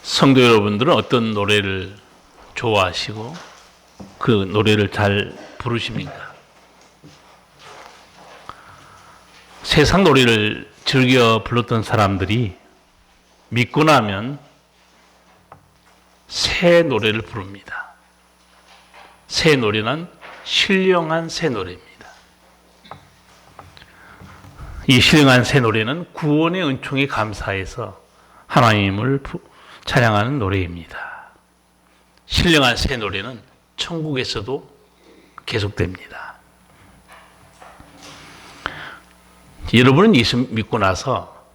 성도 여러분들은 어떤 노래를 좋아하시고 그 노래를 잘 부르십니까? 세상 노래를 즐겨 불렀던 사람들이 믿고 나면 새 노래를 부릅니다. 새 노래는 신령한 새 노래입니다. 이 신령한 새 노래는 구원의 은총에 감사해서 하나님을 찬양하는 노래입니다. 신령한 새 노래는 천국에서도 계속됩니다. 여러분은 예수 믿고 나서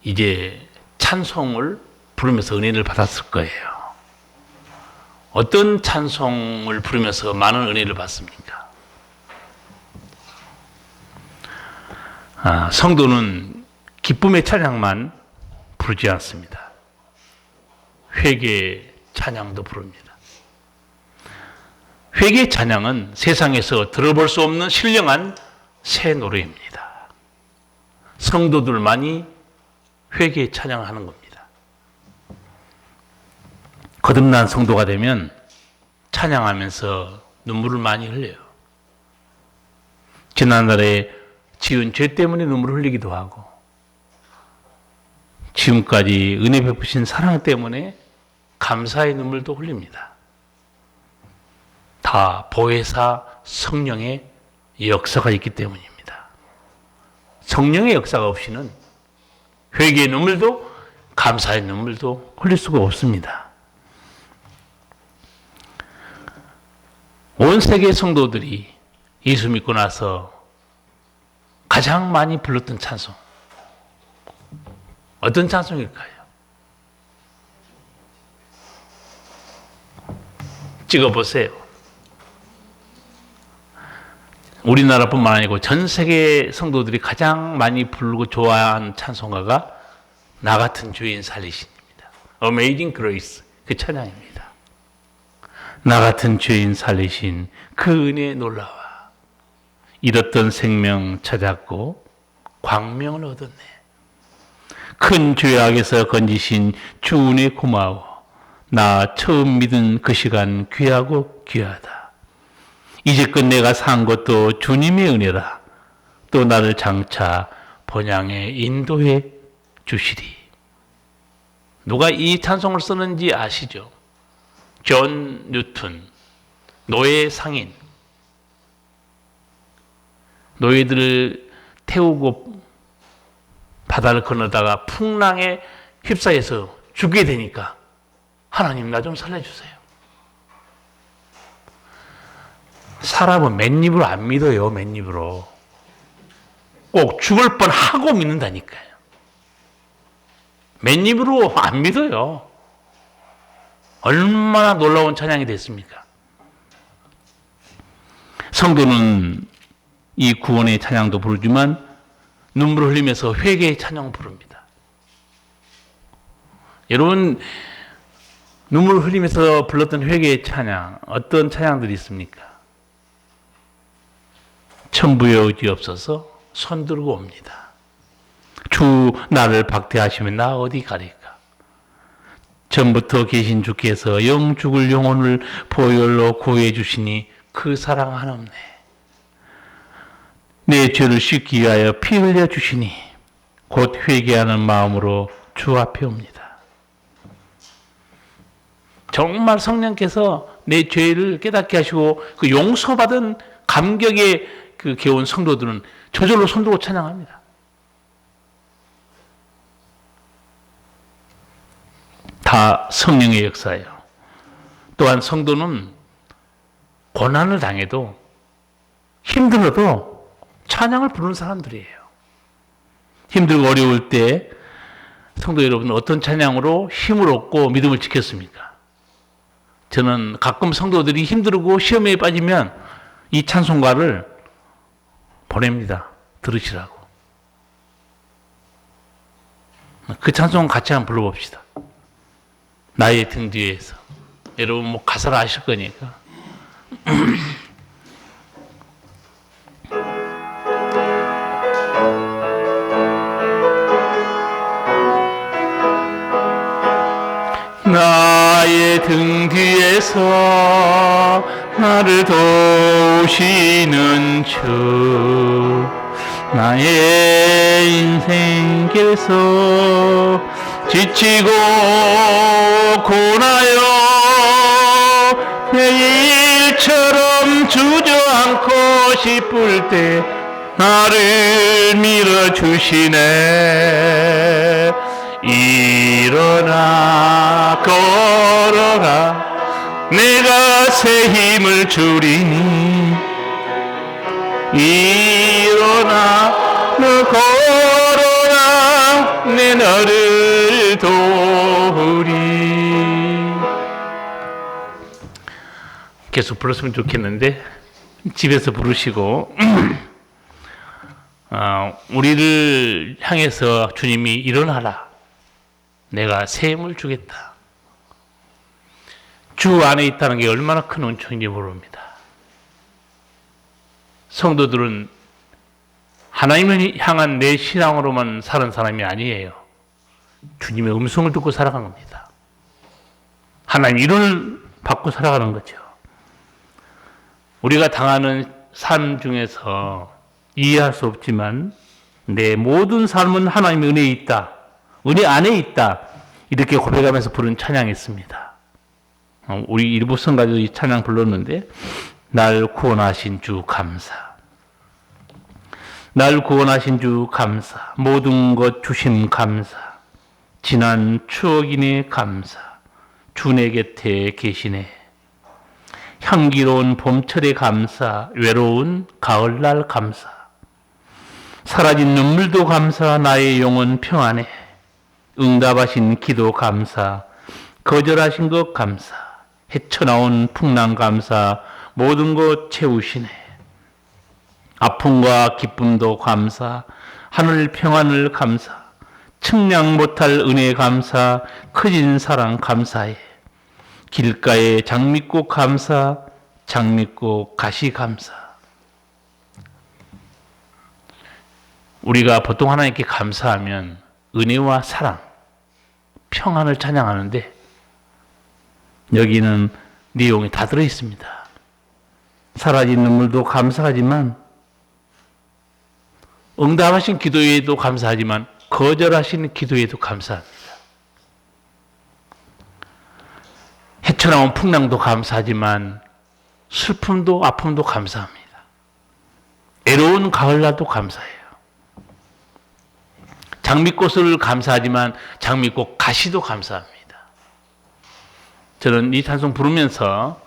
이제 찬송을 부르면서 은혜를 받았을 거예요. 어떤 찬송을 부르면서 많은 은혜를 받습니까? 성도는 기쁨의 찬양만 부르지 않습니다. 회개의 찬양도 부릅니다. 회개의 찬양은 세상에서 들어볼 수 없는 신령한 새 노래입니다. 성도들만이 회개의 찬양을 하는 겁니다. 거듭난 성도가 되면 찬양하면서 눈물을 많이 흘려요. 지난날에 지은 죄 때문에 눈물을 흘리기도 하고 지금까지 은혜 베푸신 사랑 때문에 감사의 눈물도 흘립니다. 다 보혜사 성령의 역사가 있기 때문입니다. 성령의 역사가 없이는 회개의 눈물도 감사의 눈물도 흘릴 수가 없습니다. 온 세계 성도들이 예수 믿고 나서 가장 많이 불렀던 찬송, 어떤 찬송일까요? 찍어보세요. 우리나라뿐만 아니고 전 세계 성도들이 가장 많이 부르고 좋아하는 찬송가가 나 같은 죄인 살리신입니다. Amazing Grace, 그 찬양입니다. 나 같은 죄인 살리신 그 은혜 놀라워. 잃었던 생명 찾았고 광명을 얻었네. 큰 죄악에서 건지신 주 은혜 고마워. 나 처음 믿은 그 시간 귀하고 귀하다. 이제껏 내가 산 것도 주님의 은혜라. 또 나를 장차 본향에 인도해 주시리. 누가 이 찬송을 쓰는지 아시죠? 존 뉴턴, 노예 상인. 노예들을 태우고 바다를 건너다가 풍랑에 휩싸여서 죽게 되니까 하나님 나 좀 살려주세요. 사람은 맨입으로 안 믿어요. 맨입으로. 꼭 죽을 뻔하고 믿는다니까요. 맨입으로 안 믿어요. 얼마나 놀라운 찬양이 됐습니까? 성도는 이 구원의 찬양도 부르지만 눈물을 흘리면서 회개의 찬양을 부릅니다. 여러분, 눈물을 흘리면서 불렀던 회개의 찬양, 어떤 찬양들이 있습니까? 천부의 의지 없어서 손 들고 옵니다. 주 나를 박대하시면 나 어디 가리까? 전부터 계신 주께서 영 죽을 영혼을 보혈로 구해 주시니 그 사랑 한없네. 내 죄를 씻기 위하여 피 흘려 주시니 곧 회개하는 마음으로 주 앞에 옵니다. 정말 성령께서 내 죄를 깨닫게 하시고 그 용서받은 감격의 그 개온 성도들은 저절로 손들고 찬양합니다. 다 성령의 역사예요. 또한 성도는 고난을 당해도 힘들어도 찬양을 부르는 사람들이에요. 힘들고 어려울 때 성도 여러분 어떤 찬양으로 힘을 얻고 믿음을 지켰습니까? 저는 가끔 성도들이 힘들고 시험에 빠지면 이 찬송가를 보냅니다. 들으시라고. 그 찬송 같이 한번 불러봅시다. 나의 등 뒤에서. 여러분 뭐 가사를 아실 거니까. 나의 등 뒤에서 나를 도우시는 주, 나의 인생길에서 지치고 고나요 내일처럼 주저앉고 싶을 때 나를 밀어주시네. 일어나 걸어라 내가 새 힘을 주리니. 일어나 너 걸어라 내 너를 도우리. 계속 불렀으면 좋겠는데 집에서 부르시고 우리를 향해서 주님이 일어나라 내가 새 힘을 주겠다. 주 안에 있다는 게 얼마나 큰 은총인지 모릅니다. 성도들은 하나님을 향한 내 신앙으로만 사는 사람이 아니에요. 주님의 음성을 듣고 살아가는 겁니다. 하나님 이론을 받고 살아가는 거죠. 우리가 당하는 삶 중에서 이해할 수 없지만 내 모든 삶은 하나님의 은혜에 있다. 은혜 안에 있다. 이렇게 고백하면서 부른 찬양이 있습니다. 우리 일부 성가도 이 찬양 불렀는데 날 구원하신 주 감사. 날 구원하신 주 감사. 모든 것 주심 감사. 지난 추억이네 감사. 주 내 곁에 계시네. 향기로운 봄철에 감사. 외로운 가을날 감사. 사라진 눈물도 감사. 나의 영혼 평안해. 응답하신 기도 감사. 거절하신 것 감사. 헤쳐나온 풍랑 감사. 모든 것 채우시네. 아픔과 기쁨도 감사. 하늘 평안을 감사. 측량 못할 은혜 감사. 커진 사랑 감사해. 길가에 장미꽃 감사. 장미꽃 가시 감사. 우리가 보통 하나님께 감사하면 은혜와 사랑, 평안을 찬양하는데 여기는 내용이 다 들어있습니다. 사라진 눈물도 감사하지만 응답하신 기도에도 감사하지만 거절하신 기도에도 감사합니다. 헤쳐나온 풍랑도 감사하지만 슬픔도 아픔도 감사합니다. 애로운 가을날도 감사해요. 장미꽃을 감사하지만 장미꽃 가시도 감사합니다. 저는 이 찬송 부르면서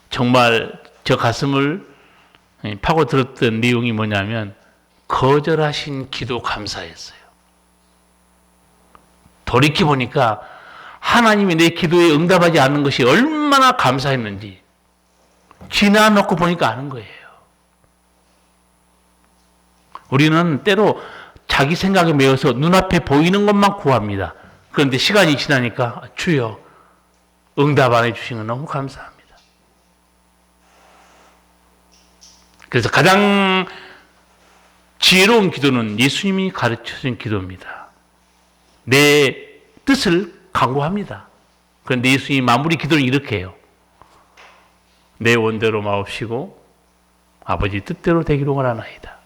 정말 저 가슴을 파고들었던 내용이 뭐냐면 거절하신 기도 감사했어요. 돌이켜보니까 하나님이 내 기도에 응답하지 않는 것이 얼마나 감사했는지 지나놓고 보니까 아는 거예요. 우리는 때로 자기 생각에 매여서 눈앞에 보이는 것만 구합니다. 그런데 시간이 지나니까 주여 응답 안 해주신 건 너무 감사합니다. 그래서 가장 지혜로운 기도는 예수님이 가르쳐준 기도입니다. 내 뜻을 강구합니다. 그런데 예수님이 마무리 기도는 이렇게 해요. 내 원대로 마옵시고 아버지 뜻대로 되기를 원하나이다.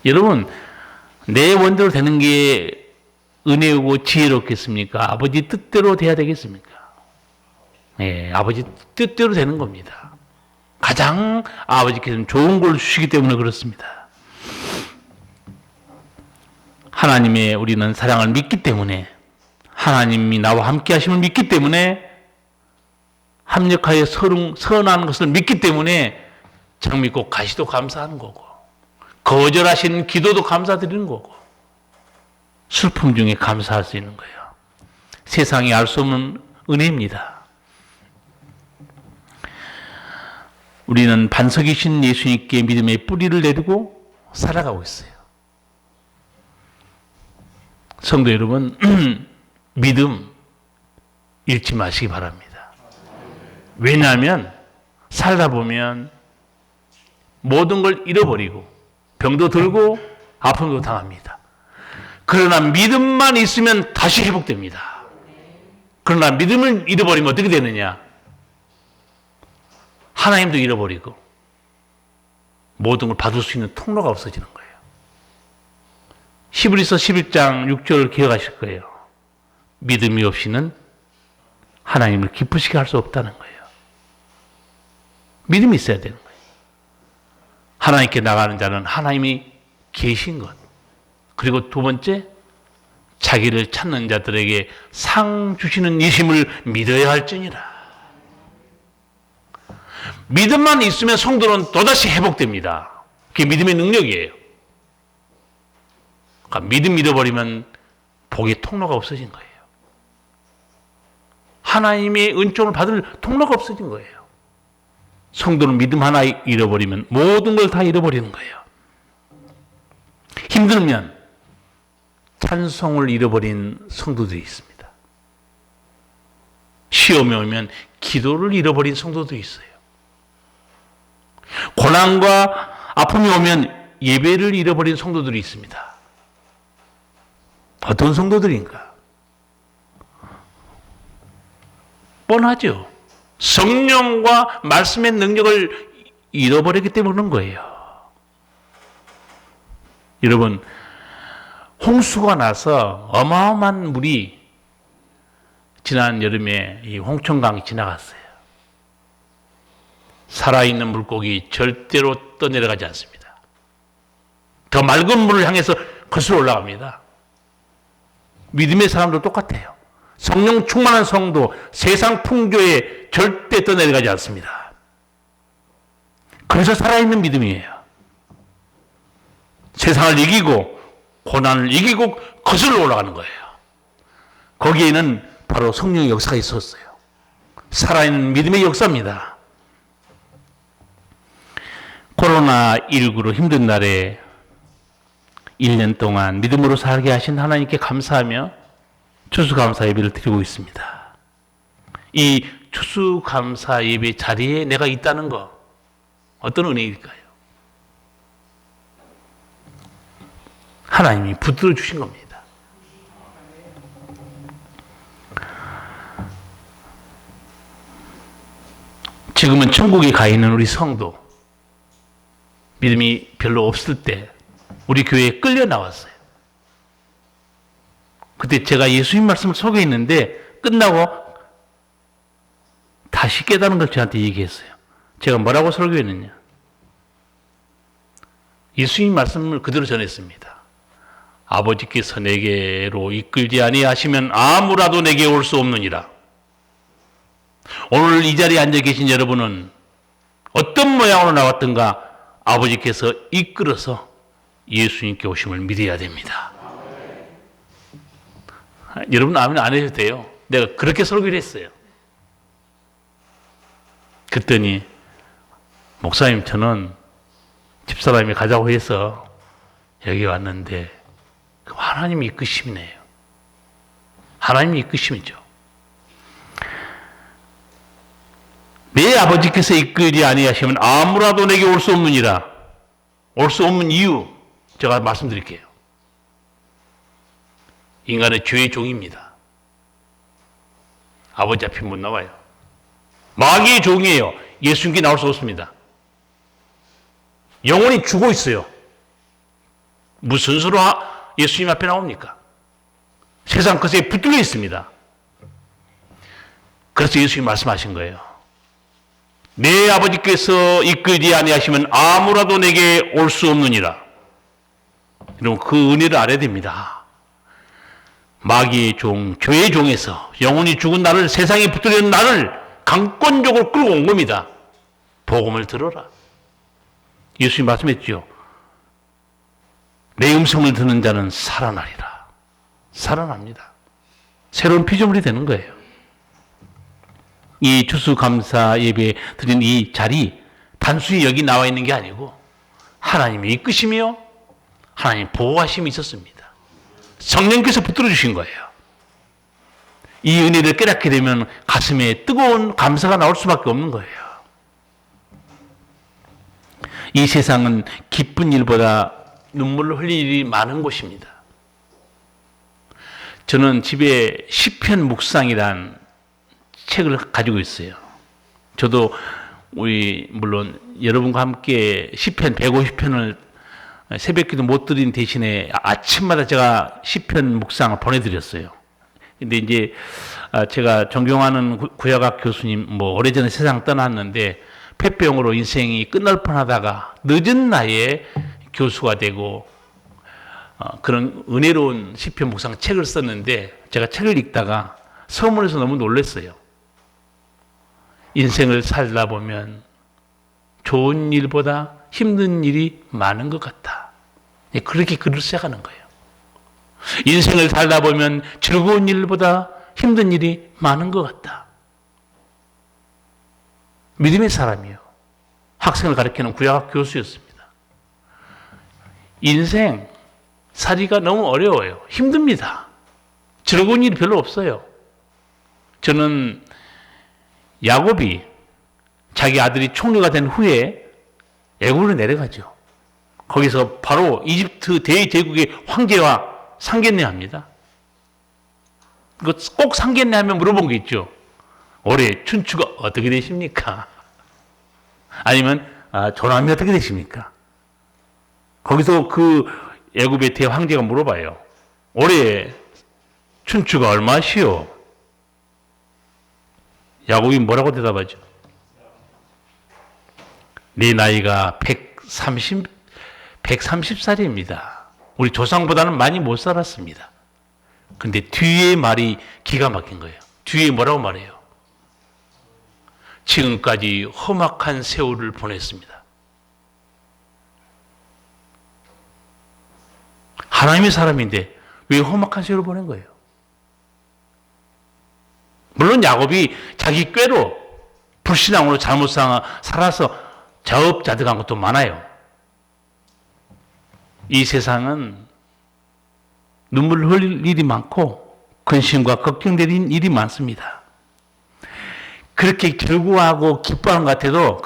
여러분, 내 원대로 되는 게 은혜고 지혜롭겠습니까? 아버지 뜻대로 돼야 되겠습니까? 네, 아버지 뜻대로 되는 겁니다. 가장 아버지께서는 좋은 걸 주시기 때문에 그렇습니다. 하나님의 우리는 사랑을 믿기 때문에 하나님이 나와 함께 하심을 믿기 때문에 합력하여 선한 것을 믿기 때문에 장미꽃 가시도 감사하는 거고 거절하신 기도도 감사드리는 거고 슬픔 중에 감사할 수 있는 거예요. 세상이 알 수 없는 은혜입니다. 우리는 반석이신 예수님께 믿음의 뿌리를 내리고 살아가고 있어요. 성도 여러분, 믿음 잃지 마시기 바랍니다. 왜냐하면 살다 보면 모든 걸 잃어버리고 병도 들고 아픔도 당합니다. 그러나 믿음만 있으면 다시 회복됩니다. 그러나 믿음을 잃어버리면 어떻게 되느냐? 하나님도 잃어버리고 모든 걸 받을 수 있는 통로가 없어지는 거예요. 히브리서 11장 6절 기억하실 거예요. 믿음이 없이는 하나님을 기쁘시게 할 수 없다는 거예요. 믿음이 있어야 되는 거예요. 하나님께 나가는 자는 하나님이 계신 것. 그리고 두 번째, 자기를 찾는 자들에게 상 주시는 이심을 믿어야 할지니라. 믿음만 있으면 성도는 또다시 회복됩니다. 그게 믿음의 능력이에요. 그러니까 믿음 잃어버리면 복의 통로가 없어진 거예요. 하나님의 은총을 받을 통로가 없어진 거예요. 성도는 믿음 하나 잃어버리면 모든 걸 다 잃어버리는 거예요. 힘들면 찬송을 잃어버린 성도들이 있습니다. 시험이 오면 기도를 잃어버린 성도도 있어요. 고난과 아픔이 오면 예배를 잃어버린 성도들이 있습니다. 어떤 성도들인가? 뻔하죠. 성령과 말씀의 능력을 잃어버리기 때문에 그런 거예요. 여러분, 홍수가 나서 어마어마한 물이 지난 여름에 이 홍천강이 지나갔어요. 살아있는 물고기 절대로 떠내려가지 않습니다. 더 맑은 물을 향해서 거슬러 올라갑니다. 믿음의 사람도 똑같아요. 성령 충만한 성도, 세상 풍조에 절대 떠내려가지 않습니다. 그래서 살아있는 믿음이에요. 세상을 이기고 고난을 이기고 거슬러 올라가는 거예요. 거기에는 바로 성령의 역사가 있었어요. 살아있는 믿음의 역사입니다. 코로나19로 힘든 날에 1년 동안 믿음으로 살게 하신 하나님께 감사하며 추수감사 예배를 드리고 있습니다. 이 추수감사 예배 자리에 내가 있다는 거 어떤 은혜일까요? 하나님이 붙들어 주신 겁니다. 지금은 천국에 가 있는 우리 성도, 믿음이 별로 없을 때 우리 교회에 끌려 나왔어요. 그때 제가 예수님 말씀을 소개했는데 끝나고 다시 깨달은 걸 저한테 얘기했어요. 제가 뭐라고 설교했느냐? 예수님 말씀을 그대로 전했습니다. 아버지께서 내게로 이끌지 아니하시면 아무라도 내게 올 수 없느니라. 오늘 이 자리에 앉아 계신 여러분은 어떤 모양으로 나왔던가 아버지께서 이끌어서 예수님께 오심을 믿어야 됩니다. 여러분 아멘 안 해도 돼요. 내가 그렇게 설교를 했어요. 그랬더니 목사님 저는 집사람이 가자고 해서 여기 왔는데 하나님이 이끄심이네요. 하나님이 이끄심이죠. 내 아버지께서 이끌지 아니하시면 아무라도 내게 올 수 없느니라. 올 수 없는 이유 제가 말씀드릴게요. 인간은 죄의 종입니다. 아버지 앞에 못 나와요. 마귀의 종이에요. 예수님께 나올 수 없습니다. 영혼이 죽어 있어요. 무슨 수로 예수님 앞에 나옵니까? 세상 것에 붙들려 있습니다. 그래서 예수님이 말씀하신 거예요. 내 아버지께서 이끌지 아니하시면 아무라도 내게 올 수 없느니라. 여러분 그 은혜를 알아야 됩니다. 마귀의 종, 죄의 종에서 영혼이 죽은 나를, 세상에 붙들려 있는 나를 강권적으로 끌고 온 겁니다. 복음을 들어라. 예수님이 말씀했죠. 내 음성을 듣는 자는 살아나리라. 살아납니다. 새로운 피조물이 되는 거예요. 이 추수감사 예배 드린 이 자리 단순히 여기 나와 있는 게 아니고 하나님의 이끄심이요 하나님 보호하심이 있었습니다. 성령께서 붙들어 주신 거예요. 이 은혜를 깨닫게 되면 가슴에 뜨거운 감사가 나올 수밖에 없는 거예요. 이 세상은 기쁜 일보다 눈물을 흘릴 일이 많은 곳입니다. 저는 집에 시편 묵상이란 책을 가지고 있어요. 저도 물론 여러분과 함께 시편 150편을 새벽기도 못 드린 대신에 아침마다 제가 시편 묵상을 보내드렸어요. 근데 이제 제가 존경하는 구약학 교수님, 오래전에 세상 떠났는데 폐병으로 인생이 끝날 뻔하다가 늦은 나이에 교수가 되고 그런 은혜로운 시편 묵상 책을 썼는데 제가 책을 읽다가 서문에서 너무 놀랐어요. 인생을 살다 보면 좋은 일보다 힘든 일이 많은 것 같다. 그렇게 글을 시작하는 거예요. 인생을 살다 보면 즐거운 일보다 힘든 일이 많은 것 같다. 믿음의 사람이요. 학생을 가르치는 구약학 교수였습니다. 인생 살이가 너무 어려워요. 힘듭니다. 즐거운 일이 별로 없어요. 저는 야곱이 자기 아들이 총리가 된 후에 애굽으로 내려가죠. 거기서 바로 이집트 대제국의 황제와 상견례합니다. 꼭 상견례하면 물어본 게 있죠. 올해 춘추가 어떻게 되십니까? 아니면 조남이 어떻게 되십니까? 거기서 그 애굽의 대황제가 물어봐요. 올해 춘추가 얼마시오? 야곱이 뭐라고 대답하죠? 내 나이가 130살입니다. 우리 조상보다는 많이 못 살았습니다. 근데 뒤에 말이 기가 막힌 거예요. 뒤에 뭐라고 말해요? 지금까지 험악한 세월을 보냈습니다. 하나님의 사람인데 왜 험악한 세월을 보낸 거예요? 물론 야곱이 자기 꾀로 불신앙으로 잘못 살아서 자업자득한 것도 많아요. 이 세상은 눈물 흘릴 일이 많고 근심과 걱정될 일이 많습니다. 그렇게 즐거워하고 기뻐하는 것 같아도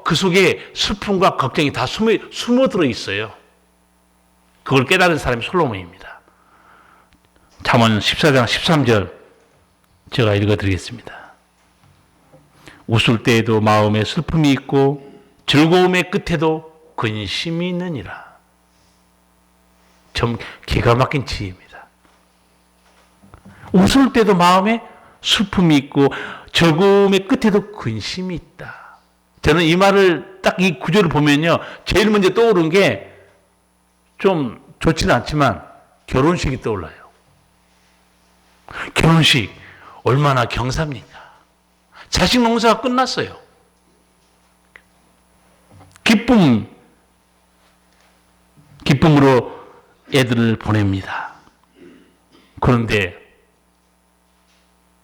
그 속에 슬픔과 걱정이 다 숨어들어 있어요. 그걸 깨달은 사람이 솔로몬입니다. 잠언 14장 13절 제가 읽어드리겠습니다. 웃을 때에도 마음에 슬픔이 있고 즐거움의 끝에도 근심이 있느니라. 좀 기가 막힌 지혜입니다. 웃을 때도 마음에 슬픔이 있고 즐거움의 끝에도 근심이 있다. 저는 이 말을 딱 이 구절을 보면요, 제일 먼저 떠오른 게 좀 좋지는 않지만 결혼식이 떠올라요. 결혼식 얼마나 경사입니까? 자식 농사가 끝났어요. 기쁨으로 애들을 보냅니다. 그런데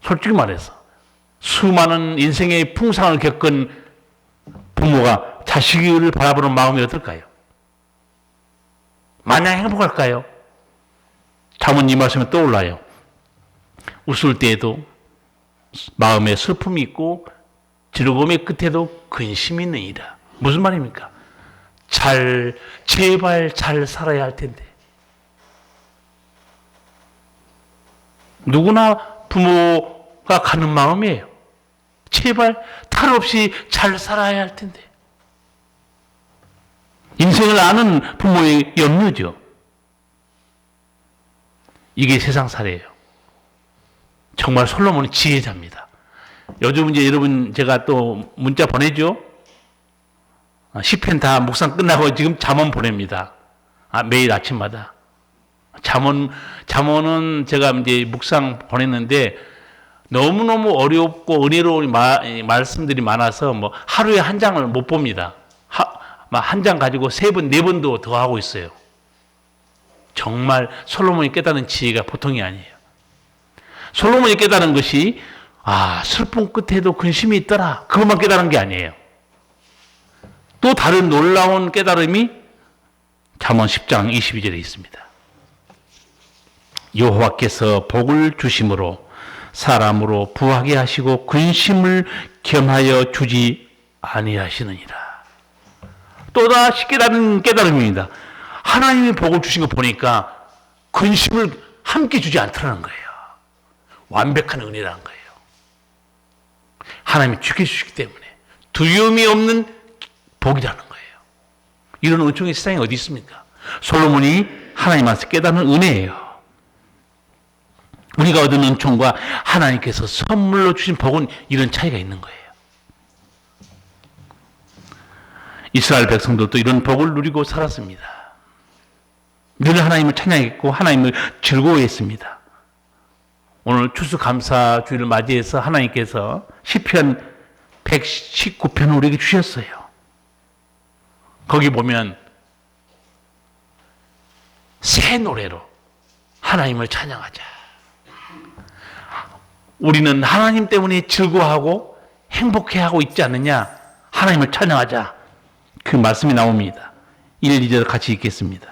솔직히 말해서 수많은 인생의 풍상을 겪은 부모가 자식을 바라보는 마음이 어떨까요? 마냥 행복할까요? 잠언 이 말씀에 떠올라요. 웃을 때에도 마음에 슬픔이 있고 즐거움의 끝에도 근심이 있느니라. 무슨 말입니까? 제발 잘 살아야 할 텐데. 누구나 부모가 가는 마음이에요. 제발 탈 없이 잘 살아야 할 텐데. 인생을 아는 부모의 염려죠. 이게 세상살이에요. 정말 솔로몬이 지혜자입니다. 요즘 이제 여러분 제가 또 문자 보내죠. 시편 다 묵상 끝나고 지금 잠언 보냅니다. 매일 아침마다. 잠언은 제가 이제 묵상 보냈는데 너무너무 어렵고 은혜로운 말씀들이 많아서 하루에 한 장을 못 봅니다. 한 장 가지고 3번, 4번도 더 하고 있어요. 정말 솔로몬이 깨달은 지혜가 보통이 아니에요. 솔로몬이 깨달은 것이 슬픔 끝에도 근심이 있더라. 그것만 깨달은 게 아니에요. 또 다른 놀라운 깨달음이 잠언 10장 22절에 있습니다. 여호와께서 복을 주심으로 사람으로 부하게 하시고 근심을 겸하여 주지 아니하시느니라. 또다시 깨달은 깨달음입니다. 하나님이 복을 주신 거 보니까 근심을 함께 주지 않더라는 거예요. 완벽한 은혜라는 거예요. 하나님이 지켜주시기 때문에 두려움이 없는 복이라는 거예요. 이런 은총이 세상에 어디 있습니까? 솔로몬이 하나님 안에서 깨닫는 은혜예요. 우리가 얻은 은총과 하나님께서 선물로 주신 복은 이런 차이가 있는 거예요. 이스라엘 백성들도 이런 복을 누리고 살았습니다. 늘 하나님을 찬양했고 하나님을 즐거워했습니다. 오늘 추수감사주일을 맞이해서 하나님께서 시편 119편을 우리에게 주셨어요. 거기 보면 새 노래로 하나님을 찬양하자. 우리는 하나님 때문에 즐거워하고 행복해하고 있지 않느냐? 하나님을 찬양하자. 그 말씀이 나옵니다. 1, 2절 같이 읽겠습니다.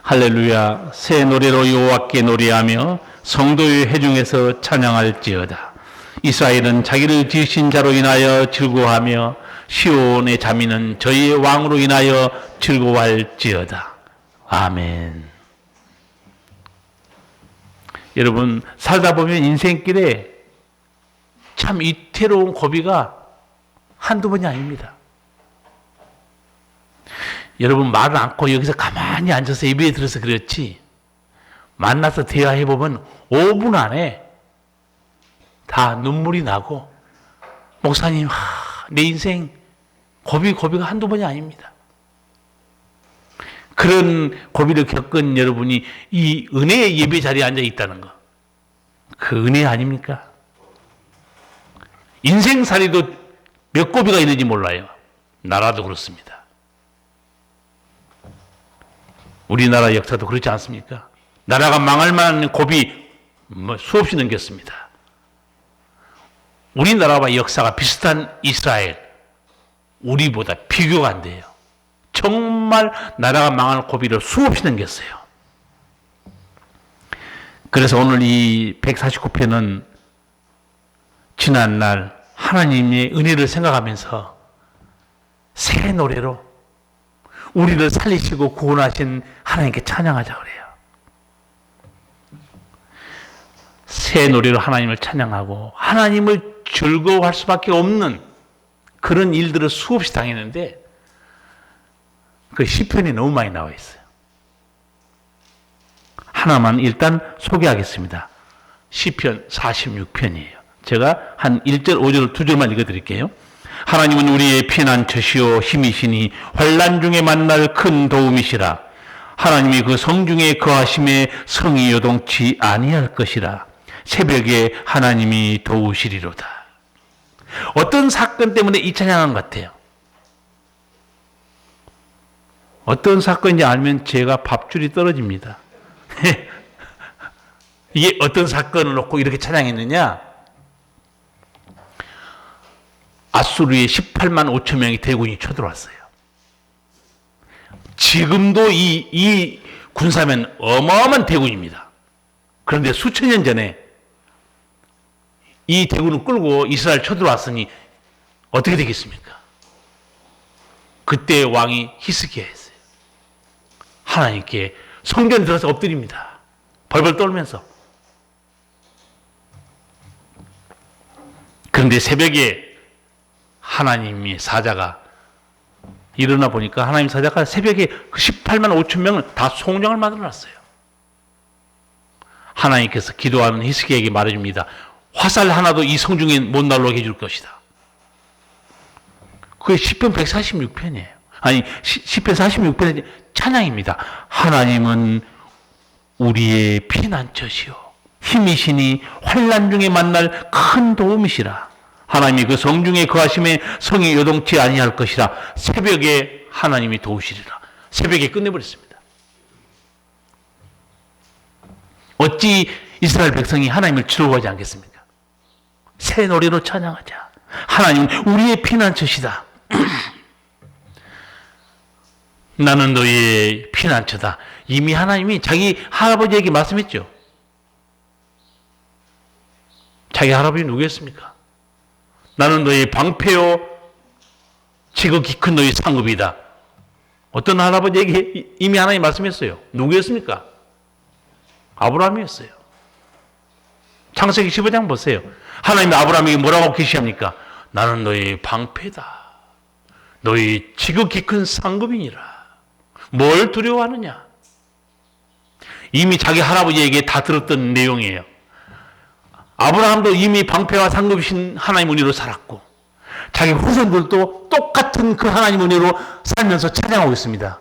할렐루야, 새 노래로 여호와께 노래하며 성도의 회중에서 찬양할지어다. 이스라엘은 자기를 지으신 자로 인하여 즐거워하며 시온의 자민은 저희의 왕으로 인하여 즐거워할지어다. 아멘. 여러분, 살다 보면 인생길에 참 이태로운 고비가 한두 번이 아닙니다. 여러분, 말을 않고 여기서 가만히 앉아서 예배에 들어서 그렇지, 만나서 대화해보면 5분 안에 다 눈물이 나고, 목사님, 내 인생 고비가 한두 번이 아닙니다. 그런 고비를 겪은 여러분이 이 은혜의 예배 자리에 앉아 있다는 거, 그 은혜 아닙니까? 인생살이도 몇 고비가 있는지 몰라요. 나라도 그렇습니다. 우리나라 역사도 그렇지 않습니까? 나라가 망할 만한 고비 수없이 넘겼습니다. 우리나라와 역사가 비슷한 이스라엘, 우리보다 비교가 안 돼요. 정말 나라가 망할 고비를 수없이 넘겼어요. 그래서 오늘 이 149편은 지난날 하나님의 은혜를 생각하면서 새 노래로 우리를 살리시고 구원하신 하나님께 찬양하자 그래요. 새 노래로 하나님을 찬양하고 하나님을 즐거워할 수밖에 없는 그런 일들을 수없이 당했는데 그 시편이 너무 많이 나와 있어요. 하나만 일단 소개하겠습니다. 시편 46편이에요. 제가 한 1절, 5절, 2절만 읽어드릴게요. 하나님은 우리의 피난처시오 힘이시니 환난 중에 만날 큰 도움이시라. 하나님이 그 성중에 거하심에 성이 요동치 아니할 것이라. 새벽에 하나님이 도우시리로다. 어떤 사건 때문에 이 찬양한 것 같아요? 어떤 사건인지 알면 제가 밥줄이 떨어집니다. 이게 어떤 사건을 놓고 이렇게 찬양했느냐? 아수르의 18만 5천 명의 대군이 쳐들어왔어요. 지금도 이 군사면 어마어마한 대군입니다. 그런데 수천 년 전에 이 대군을 끌고 이스라엘 쳐들어왔으니 어떻게 되겠습니까? 그때 왕이 히스기야였어요. 하나님께 성전에 들어서 엎드립니다. 벌벌 떨면서. 그런데 새벽에 하나님의 사자가 일어나 보니까 하나님 사자가 새벽에 그 18만 5천 명을 다 송장을 만들어놨어요. 하나님께서 기도하는 히스기야에게 말해줍니다. 화살 하나도 이 성중에 못 날라오게 해줄 것이다. 그게 시편 146편이에요. 아니, 시편 46편의 찬양입니다. 하나님은 우리의 피난처시오 힘이시니 환난 중에 만날 큰 도움이시라. 하나님이 그 성중에 거하심에 성이 요동치 아니할 것이라. 새벽에 하나님이 도우시리라. 새벽에 끝내버렸습니다. 어찌 이스라엘 백성이 하나님을 즐거워하지 않겠습니까? 새 노래로 찬양하자. 하나님은 우리의 피난처시다. 나는 너의 피난처다. 이미 하나님이 자기 할아버지에게 말씀했죠. 자기 할아버지 누구였습니까? 나는 너의 방패요 지극히 큰 너의 상급이다. 어떤 할아버지에게 이미 하나님 말씀했어요. 누구였습니까? 아브라함이었어요. 창세기 15장 보세요. 하나님이 아브라함에게 뭐라고 계시합니까? 나는 너의 방패다. 너희 지극히 큰 상급이니라. 뭘 두려워하느냐? 이미 자기 할아버지에게 다 들었던 내용이에요. 아브라함도 이미 방패와 상급이신 하나님 은혜로 살았고 자기 후손들도 똑같은 그 하나님 은혜로 살면서 찬양하고 있습니다.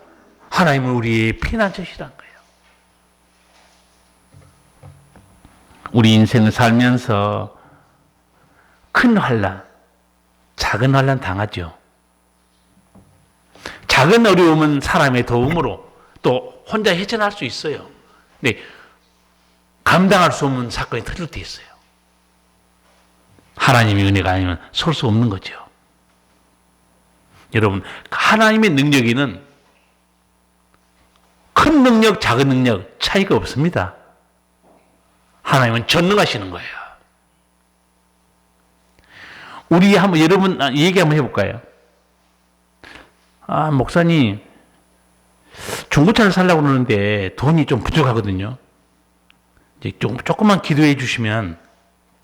하나님은 우리의 피난처시란 거예요. 우리 인생을 살면서 큰 환난, 작은 환난 당하죠. 작은 어려움은 사람의 도움으로 또 혼자 헤쳐나갈 수 있어요. 근데 감당할 수 없는 사건이 터질 때 있어요. 하나님의 은혜가 아니면 설 수 없는 거죠. 여러분, 하나님의 능력에는 큰 능력, 작은 능력 차이가 없습니다. 하나님은 전능하시는 거예요. 우리 한번 여러분 얘기 한번 해볼까요? 목사님 중고차를 살려고 그러는데 돈이 좀 부족하거든요. 이제 조금만 기도해 주시면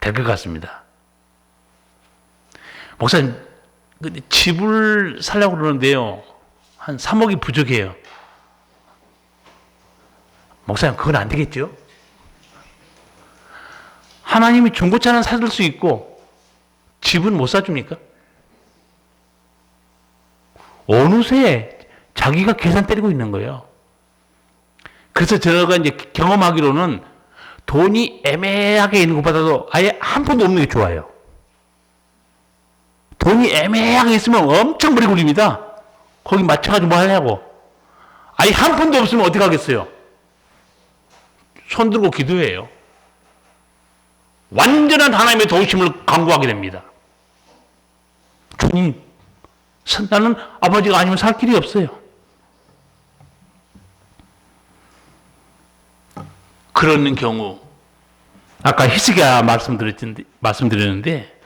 될 것 같습니다. 목사님 집을 살려고 그러는데요. 한 3억이 부족해요. 목사님 그건 안 되겠죠? 하나님이 중고차는 사줄 수 있고 집은 못 사줍니까? 어느새 자기가 계산 때리고 있는 거예요. 그래서 제가 이제 경험하기로는 돈이 애매하게 있는 것보다도 아예 한 푼도 없는 게 좋아요. 돈이 애매하게 있으면 엄청 머리 굴립니다. 거기 맞춰가지고 뭐 하냐고. 아예 한 푼도 없으면 어떻게 하겠어요? 손 들고 기도해요. 완전한 하나님의 도우심을 간구하게 됩니다. 주님, 나는 아버지가 아니면 살 길이 없어요. 그런 경우 아까 히스기야 말씀드렸는데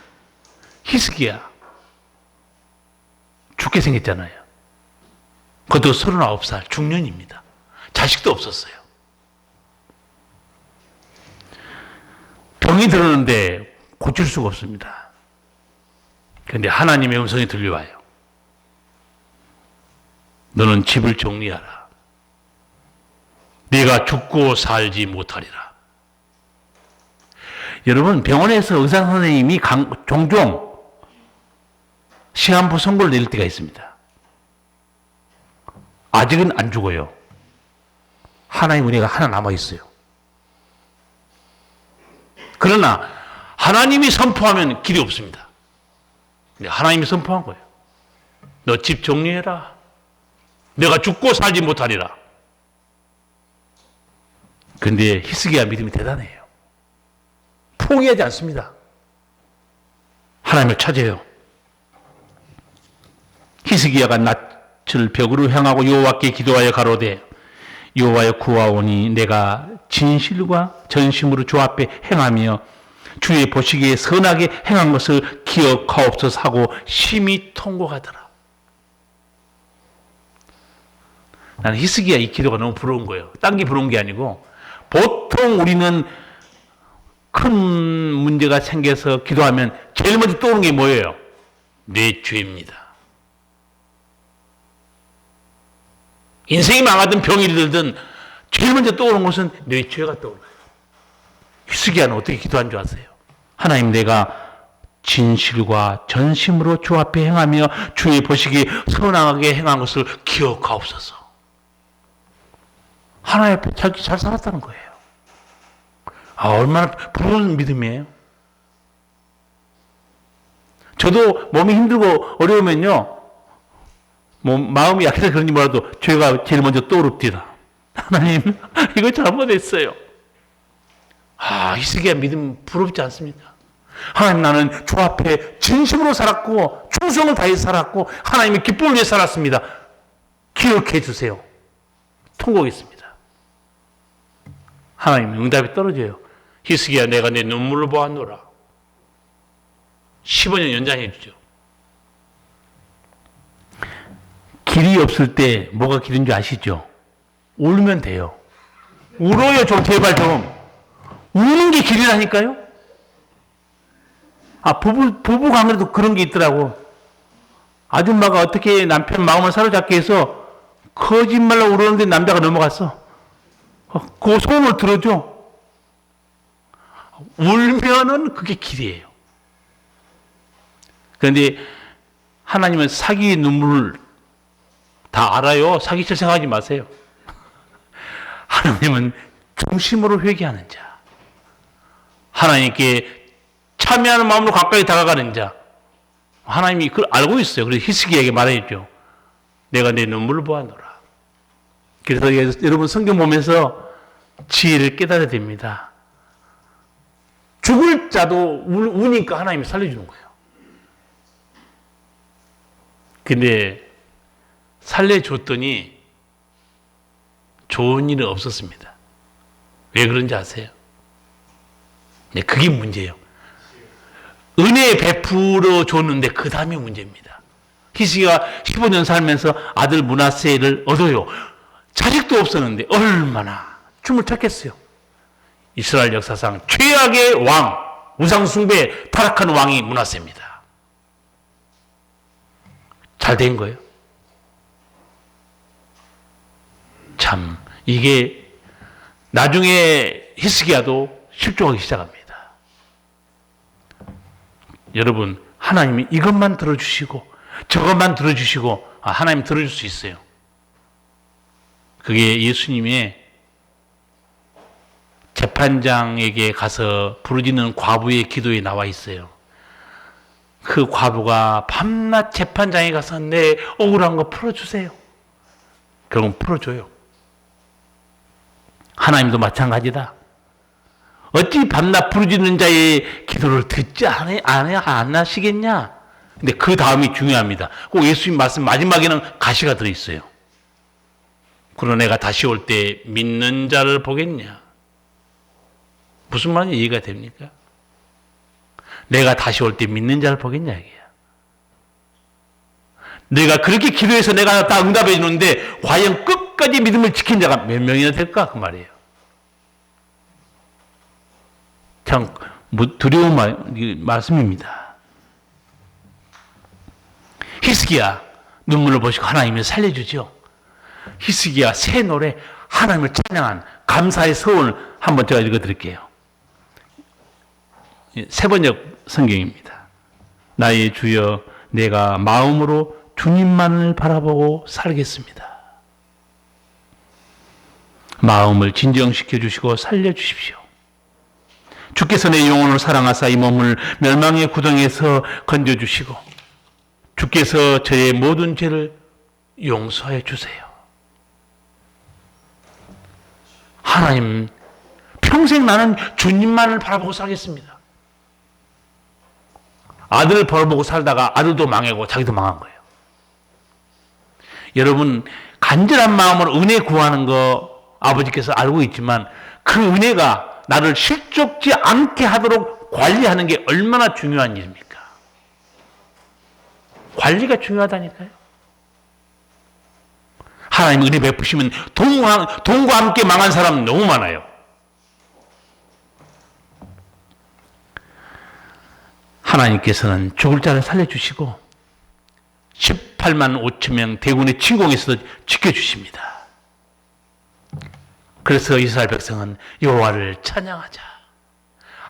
히스기야 죽게 생겼잖아요. 그것도 39살 중년입니다. 자식도 없었어요. 병이 들었는데 고칠 수가 없습니다. 그런데 하나님의 음성이 들려와요. 너는 집을 정리하라. 네가 죽고 살지 못하리라. 여러분, 병원에서 의사 선생님이 종종 시한부 선고를 내릴 때가 있습니다. 아직은 안 죽어요. 하나님의 은혜가 하나 남아 있어요. 그러나 하나님이 선포하면 길이 없습니다. 하나님이 선포한 거예요. 너 집 정리해라. 내가 죽고 살지 못하리라. 그런데 히스기야 믿음이 대단해요. 포기하지 않습니다. 하나님을 찾아요. 히스기야가 낯을 벽으로 향하고 여호와께 기도하여 가로되 여호와여 구하오니 내가 진실과 전심으로 주 앞에 행하며 주의 보시기에 선하게 행한 것을 기억하옵소서 하고 심히 통곡하더라. 나는 히스기야 이 기도가 너무 부러운 거예요. 딴 게 부러운 게 아니고 보통 우리는 큰 문제가 생겨서 기도하면 제일 먼저 떠오르는 게 뭐예요? 내 죄입니다. 인생이 망하든 병이 들든 제일 먼저 떠오르는 것은 내 죄가 떠올라요. 히스기야는 어떻게 기도한 줄 아세요? 하나님, 내가 진실과 전심으로 주 앞에 행하며 주의 보시기에 선하게 행한 것을 기억하옵소서. 하나님 앞에 자기 잘 살았다는 거예요. 얼마나 부러운 믿음이에요. 저도 몸이 힘들고 어려우면요, 마음이 약해서 그런지 몰라도 죄가 제일 먼저 떠오릅니다. 하나님, 이거 잘못했어요. 히스기야 믿음 부럽지 않습니까? 하나님, 나는 주 앞에 진심으로 살았고 충성을 다해 살았고 하나님의 기쁨을 위해 살았습니다. 기억해 주세요. 통곡했습니다. 하나님 응답이 떨어져요. 히스기야, 내가 내 눈물을 보았노라. 15년 연장해 주죠. 길이 없을 때 뭐가 길인 줄 아시죠? 울면 돼요. 울어요, 좀, 제발 좀. 우는 게 길이라니까요? 부부 간에도 그런 게 있더라고. 아줌마가 어떻게 남편 마음을 사로잡기 위해서 거짓말로 울었는데 남자가 넘어갔어. 그 소원을 들어줘. 울면은 그게 길이에요. 그런데 하나님은 사기의 눈물을 다 알아요. 사기칠 생각하지 마세요. 하나님은 중심으로 회개하는 자, 하나님께 참여하는 마음으로 가까이 다가가는 자, 하나님이 그걸 알고 있어요. 그래서 히스기야에게 말했죠. 내가 내 눈물을 보아노라. 그래서 여러분 성경 보면서 지혜를 깨달아야 됩니다. 죽을 자도 우니까 하나님이 살려주는 거예요. 근데 살려줬더니 좋은 일은 없었습니다. 왜 그런지 아세요? 네, 그게 문제예요. 은혜 베풀어 줬는데 그 다음이 문제입니다. 히스기야가 15년 살면서 아들 므낫세를 얻어요. 자식도 없었는데 얼마나 춤을 췄겠어요. 이스라엘 역사상 최악의 왕, 우상숭배 타락한 왕이 므낫세입니다. 잘 된 거예요. 참 이게 나중에 히스기야도 실족하기 시작합니다. 여러분, 하나님이 이것만 들어주시고 저것만 들어주시고 하나님 들어줄 수 있어요. 그게 예수님의 재판장에게 가서 부르짖는 과부의 기도에 나와 있어요. 그 과부가 밤낮 재판장에 가서 내 억울한 거 풀어주세요. 결국 풀어줘요. 하나님도 마찬가지다. 어찌 밤낮 부르짖는 자의 기도를 듣지 안 하시겠냐? 근데 그 다음이 중요합니다. 꼭 예수님 말씀 마지막에는 가시가 들어있어요. 그러나 내가 다시 올 때 믿는 자를 보겠냐? 무슨 말인지 이해가 됩니까? 내가 다시 올 때 믿는 자를 보겠냐 이게야. 내가 그렇게 기도해서 내가 다 응답해 주는데 과연 끝까지 믿음을 지킨 자가 몇 명이나 될까? 그 말이에요. 참 두려운 말씀입니다. 히스기야 눈물을 보시고 하나님을 살려주죠. 히스기야 새 노래 하나님을 찬양한 감사의 서원을 한번 제가 읽어드릴게요. 세 번역 성경입니다. 나의 주여 내가 마음으로 주님만을 바라보고 살겠습니다. 마음을 진정시켜 주시고 살려주십시오. 주께서 내 영혼을 사랑하사 이 몸을 멸망의 구덩이에서 건져주시고 주께서 저의 모든 죄를 용서해 주세요. 하나님, 평생 나는 주님만을 바라보고 살겠습니다. 아들을 바라보고 살다가 아들도 망하고 자기도 망한 거예요. 여러분, 간절한 마음으로 은혜 구하는 거 아버지께서 알고 있지만 그 은혜가 나를 실족지 않게 하도록 관리하는 게 얼마나 중요한 일입니까? 관리가 중요하다니까요. 하나님 은혜 베푸시면 돈과 함께 망한 사람 너무 많아요. 하나님께서는 죽을 자를 살려주시고 18만 5천 명 대군의 침공에서도 지켜주십니다. 그래서 이스라엘 백성은 여호와를 찬양하자,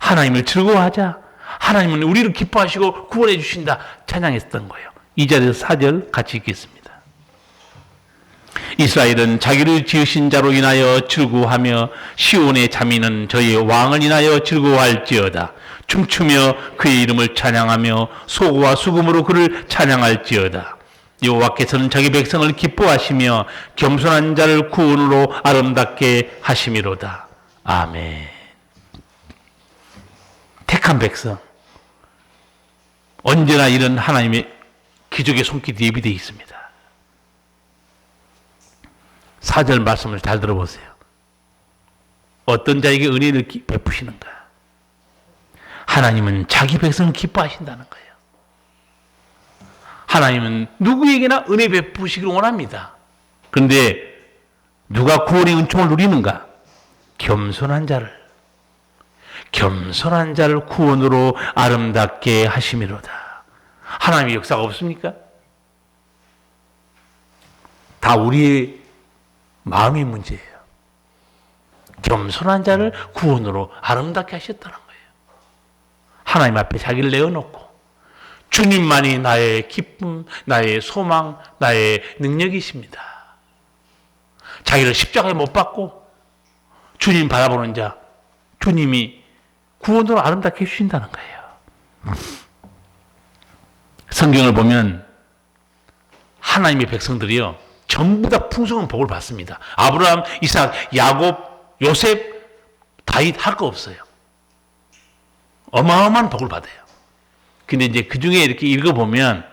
하나님을 즐거워하자, 하나님은 우리를 기뻐하시고 구원해 주신다 찬양했던 거예요. 2절에서 4절 같이 읽겠습니다. 이스라엘은 자기를 지으신 자로 인하여 즐거워하며 시온의 자민은 저희 왕을 인하여 즐거워할지어다. 춤추며 그의 이름을 찬양하며 소고와 수금으로 그를 찬양할지어다. 여호와께서는 자기 백성을 기뻐하시며 겸손한 자를 구원으로 아름답게 하심이로다. 아멘. 택한 백성, 언제나 이런 하나님의 기적의 손길이 예비되어 있습니다. 4절 말씀을 잘 들어보세요. 어떤 자에게 은혜를 베푸시는가? 하나님은 자기 백성을 기뻐하신다는 거예요. 하나님은 누구에게나 은혜 베푸시기를 원합니다. 그런데 누가 구원의 은총을 누리는가? 겸손한 자를 구원으로 아름답게 하심이로다. 하나님의 역사가 없습니까? 다 우리의 마음의 문제예요. 겸손한 자를 구원으로 아름답게 하셨다는 거예요. 하나님 앞에 자기를 내어놓고 주님만이 나의 기쁨, 나의 소망, 나의 능력이십니다. 자기를 십자가에 못 박고 주님 바라보는 자, 주님이 구원으로 아름답게 해주신다는 거예요. 성경을 보면 하나님의 백성들이요, 전부 다 풍성한 복을 받습니다. 아브라함, 이삭, 야곱, 요셉, 다윗 할 거 없어요. 어마어마한 복을 받아요. 근데 이제 그 중에 이렇게 읽어보면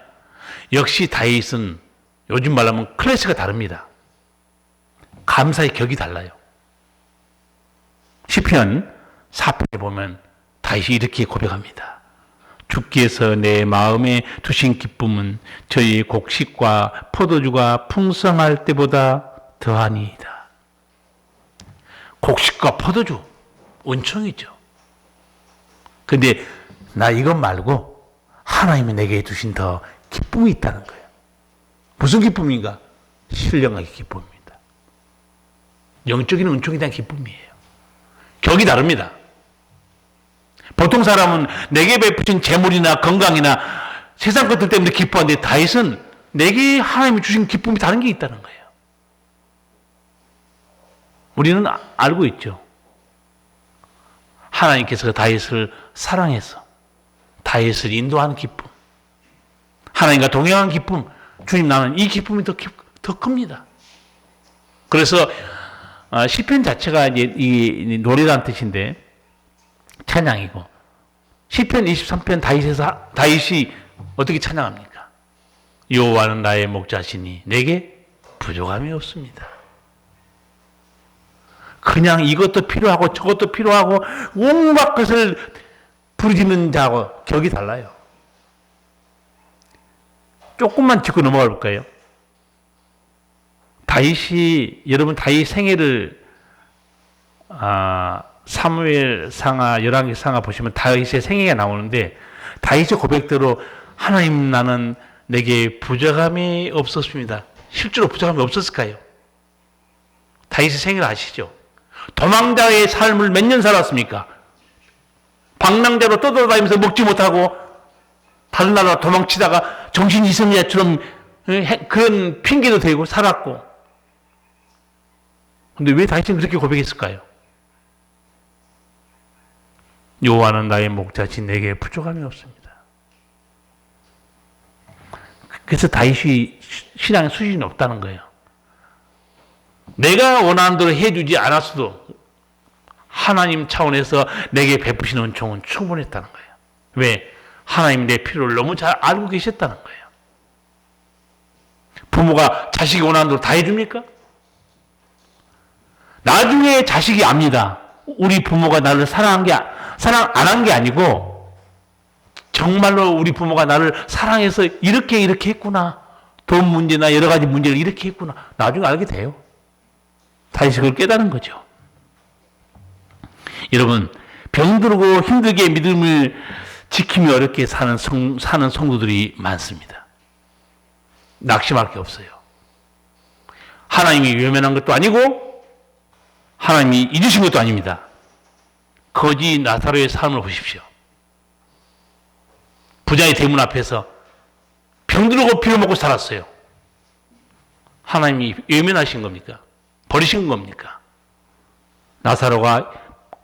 역시 다윗은 요즘 말로 하면 클래스가 다릅니다. 감사의 격이 달라요. 시편 4편에 보면 다윗이 이렇게 고백합니다. 주께서 내 마음에 두신 기쁨은 저희 곡식과 포도주가 풍성할 때보다 더하니이다. 곡식과 포도주, 은총이죠. 근데 나 이것 말고 하나님이 내게 주신 더 기쁨이 있다는 거예요. 무슨 기쁨인가? 신령하게 기쁨입니다. 영적인 은총에 대한 기쁨이에요. 격이 다릅니다. 보통 사람은 내게 베푸신 재물이나 건강이나 세상 것들 때문에 기뻐하는데 다윗은 내게 하나님이 주신 기쁨이 다른 게 있다는 거예요. 우리는 알고 있죠. 하나님께서 다윗을 사랑해서 다윗을 인도하는 기쁨, 하나님과 동행하는 기쁨, 주님 나는 이 기쁨이 더 큽니다. 그래서 시편 자체가 이제 이 노래라는 뜻인데 찬양이고, 시편 23편 다윗이 어떻게 찬양합니까? 여호와는 나의 목자시니 내게 부족함이 없습니다. 그냥 이것도 필요하고 저것도 필요하고 온갖 것을 부르짖는 자하고 격이 달라요. 조금만 짚고 넘어가 볼까요? 여러분 다윗 생애를 사무엘 상하, 열왕기 상하 보시면 다윗의 생애가 나오는데, 다윗의 고백대로 하나님 나는 내게 부족함이 없었습니다. 실제로 부족함이 없었을까요? 다윗의 생애를 아시죠? 도망자의 삶을 몇 년 살았습니까? 방랑자로 떠돌아다니면서 먹지 못하고 다른 나라 도망치다가 정신 이성자처럼 그런 핑계도 대고 살았고, 근데 왜 다윗은 그렇게 고백했을까요? 여호와는 나의 목자신 내게 부족함이 없습니다. 그래서 다윗이 신앙의 수준이 높다는 거예요. 내가 원하는 대로 해주지 않았어도 하나님 차원에서 내게 베푸시는 은총은 충분했다는 거예요. 왜? 하나님 내 필요를 너무 잘 알고 계셨다는 거예요. 부모가 자식이 원하는 대로 다 해줍니까? 나중에 자식이 압니다. 우리 부모가 나를 사랑 안 한 게 아니고 정말로 우리 부모가 나를 사랑해서 이렇게 했구나. 돈 문제나 여러 가지 문제를 이렇게 했구나. 나중에 알게 돼요. 다시 그걸 깨달은 거죠. 여러분, 병들고 힘들게 믿음을 지키며 어렵게 사는 성도들이 많습니다. 낙심할 게 없어요. 하나님이 외면한 것도 아니고 하나님이 잊으신 것도 아닙니다. 거지 나사로의 삶을 보십시오. 부자의 대문 앞에서 병들고 피를 먹고 살았어요. 하나님이 외면하신 겁니까? 버리신 겁니까? 나사로가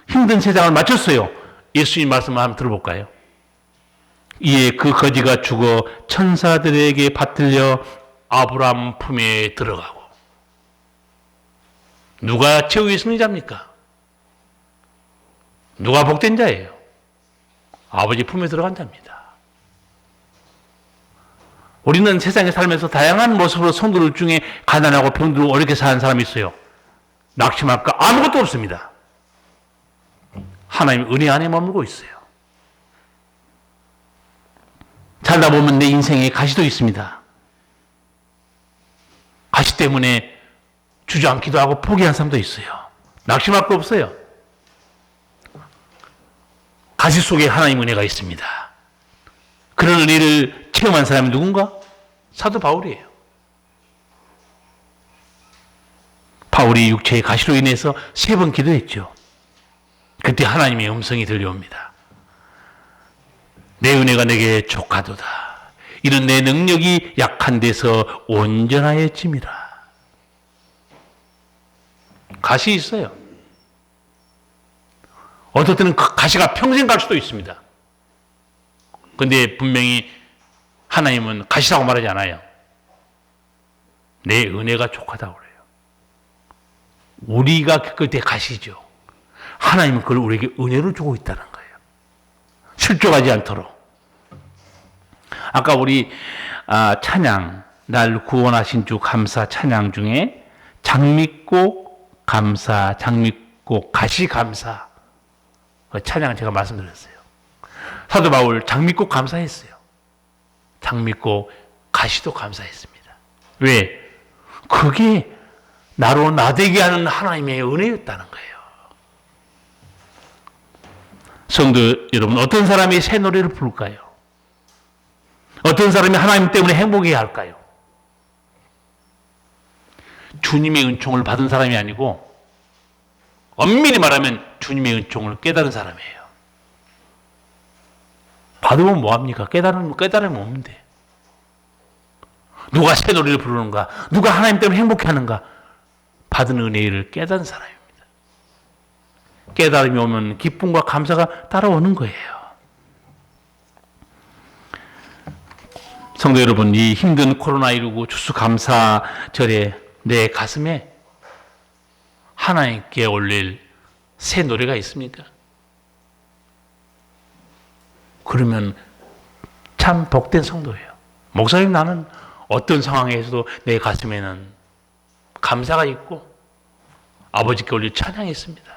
힘든 세상을 마쳤어요. 예수님 말씀을 한번 들어볼까요? 이에 그 거지가 죽어 천사들에게 받들려 아브라함 품에 들어가고. 누가 최후의 승리자입니까? 누가 복된 자예요? 아버지 품에 들어간 자입니다. 우리는 세상에 살면서 다양한 모습으로 성도들 중에 가난하고 병들고 어렵게 사는 사람이 있어요. 낙심할 거 아무것도 없습니다. 하나님 은혜 안에 머물고 있어요. 살다 보면 내 인생에 가시도 있습니다. 가시 때문에 주저앉기도 하고 포기한 사람도 있어요. 낙심할 거 없어요. 가시 속에 하나님의 은혜가 있습니다. 그런 은혜를 체험한 사람이 누군가? 사도 바울이에요. 바울이 육체의 가시로 인해서 3번 기도했죠. 그때 하나님의 음성이 들려옵니다. 내 은혜가 내게 족하도다. 이는 내 능력이 약한 데서 온전하였짐이라. 가시 있어요. 어떨 때는 그 가시가 평생 갈 수도 있습니다. 근데 분명히 하나님은 가시라고 말하지 않아요. 내 은혜가 족하다고 그래요. 우리가 겪을 때 가시죠. 하나님은 그걸 우리에게 은혜로 주고 있다는 거예요. 실족하지 않도록. 아까 우리 찬양, 날 구원하신 주 감사 찬양 중에 장미꽃 감사, 장미꽃 가시 감사 그 찬양 제가 말씀드렸어요. 사도 바울 장미꽃 감사했어요. 장미꽃 가시도 감사했습니다. 왜? 그게 나로 나되게 하는 하나님의 은혜였다는 거예요. 성도 여러분, 어떤 사람이 새 노래를 부를까요? 어떤 사람이 하나님 때문에 행복해야 할까요? 주님의 은총을 받은 사람이 아니고 엄밀히 말하면 주님의 은총을 깨달은 사람이에요. 받으면 뭐합니까? 깨달으면 없는데. 누가 새 노래를 부르는가? 누가 하나님 때문에 행복해하는가? 받은 은혜를 깨달은 사람입니다. 깨달음이 오면 기쁨과 감사가 따라오는 거예요. 성도 여러분, 이 힘든 코로나19 추수감사절에 내 가슴에 하나님께 올릴 새 노래가 있습니까? 그러면 참 복된 성도예요. 목사님, 나는 어떤 상황에서도 내 가슴에는 감사가 있고 아버지께 올릴 찬양이 있습니다.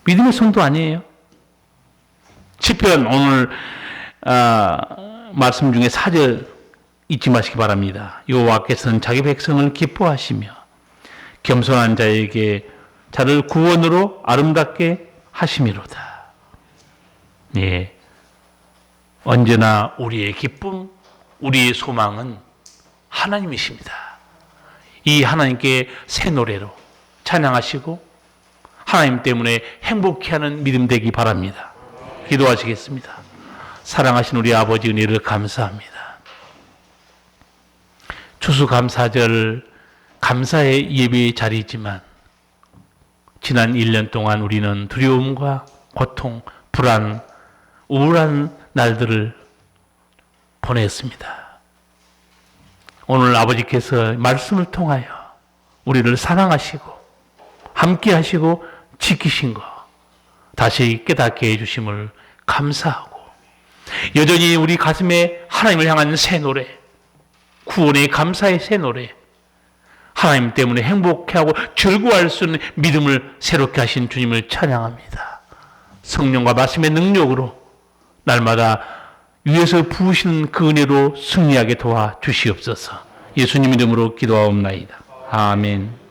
믿음의 성도 아니에요? 시편 오늘 말씀 중에 4절 잊지 마시기 바랍니다. 여호와께서는 자기 백성을 기뻐하시며 겸손한 자에게 자를 구원으로 아름답게 하심이로다. 예, 언제나 우리의 기쁨, 우리의 소망은 하나님이십니다. 이 하나님께 새 노래로 찬양하시고 하나님 때문에 행복해하는 믿음 되기 바랍니다. 기도하시겠습니다. 사랑하신 우리 아버지 은혜를 감사합니다. 추수감사절 감사의 예배의 자리이지만 지난 1년 동안 우리는 두려움과 고통, 불안, 우울한 날들을 보냈습니다. 오늘 아버지께서 말씀을 통하여 우리를 사랑하시고 함께 하시고 지키신 것 다시 깨닫게 해주심을 감사하고 여전히 우리 가슴에 하나님을 향한 새 노래, 구원의 감사의 새 노래, 하나님 때문에 행복해하고 즐거워할 수 있는 믿음을 새롭게 하신 주님을 찬양합니다. 성령과 말씀의 능력으로 날마다 위에서 부으시는 그 은혜로 승리하게 도와주시옵소서. 예수님 이름으로 기도하옵나이다. 아멘.